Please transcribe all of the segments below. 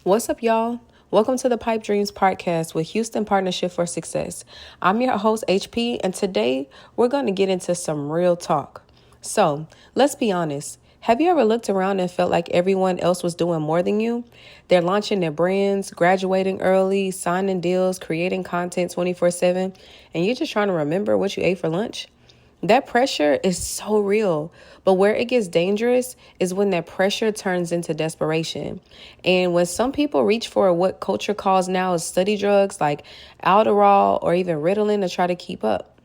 What's up, y'all? Welcome to the Pipedreamz Podcast with Houston Partnership for Success. I'm your host, HP, and today we're going to get into some real talk. So, let's be honest. Have you ever looked around and felt like everyone else was doing more than you? They're launching their brands, graduating early, signing deals, creating content 24/7, and you're just trying to remember what you ate for lunch? That pressure is so real, but where it gets dangerous is when that pressure turns into desperation. And when some people reach for what culture calls now as study drugs like Adderall or even Ritalin to try to keep up.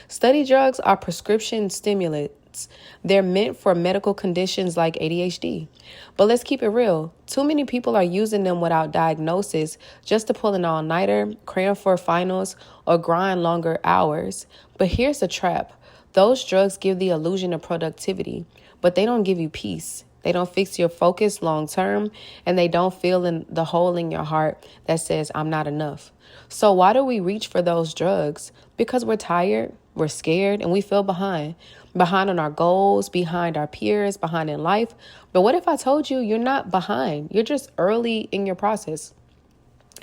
Study drugs are prescription stimulants. They're meant for medical conditions like ADHD. But let's keep it real. Too many people are using them without diagnosis just to pull an all-nighter, cram for finals, or grind longer hours. But here's the trap. Those drugs give the illusion of productivity, but they don't give you peace. They don't fix your focus long term, and they don't fill in the hole in your heart that says, I'm not enough. So why do we reach for those drugs? Because we're tired, we're scared, and we feel behind. Behind on our goals, behind our peers, behind in life. But what if I told you you're not behind? You're just early in your process.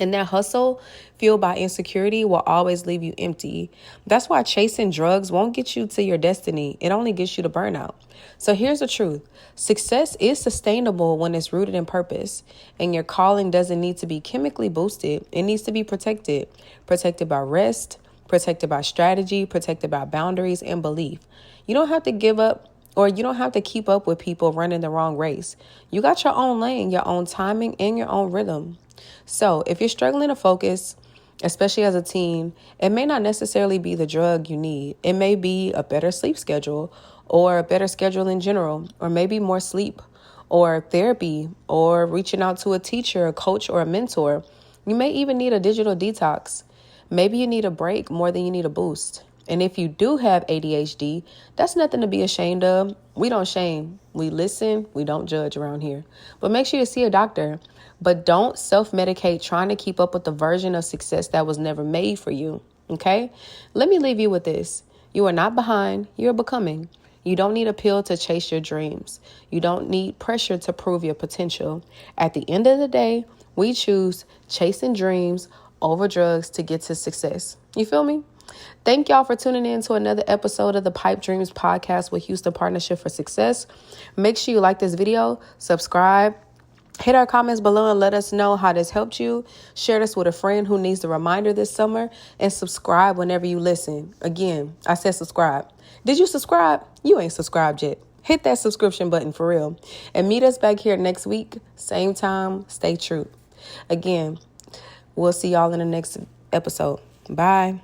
And that hustle, fueled by insecurity, will always leave you empty. That's why chasing drugs won't get you to your destiny. It only gets you to burnout. So here's the truth. Success is sustainable when it's rooted in purpose. And your calling doesn't need to be chemically boosted. It needs to be protected. Protected by rest, protected by strategy, protected by boundaries and belief. You don't have to give up, or you don't have to keep up with people running the wrong race. You got your own lane, your own timing, and your own rhythm. So if you're struggling to focus, especially as a teen, it may not necessarily be the drug you need. It may be a better sleep schedule or a better schedule in general, or maybe more sleep or therapy or reaching out to a teacher, a coach, or a mentor. You may even need a digital detox. Maybe you need a break more than you need a boost. And if you do have ADHD, that's nothing to be ashamed of. We don't shame. We listen. We don't judge around here. But make sure you see a doctor. But don't self-medicate trying to keep up with the version of success that was never made for you. Okay? Let me leave you with this. You are not behind. You're becoming. You don't need a pill to chase your dreams. You don't need pressure to prove your potential. At the end of the day, we choose chasing dreams over drugs to get to success. You feel me? Thank y'all for tuning in to another episode of the Pipedreamz Podcast with Houston Partnership for Success. Make sure you like this video, subscribe, hit our comments below and let us know how this helped you. Share this with a friend who needs the reminder this summer, and subscribe whenever you listen. Again, I said subscribe. Did you subscribe? You ain't subscribed yet. Hit that subscription button for real. And meet us back here next week. Same time, stay true. Again, we'll see y'all in the next episode. Bye.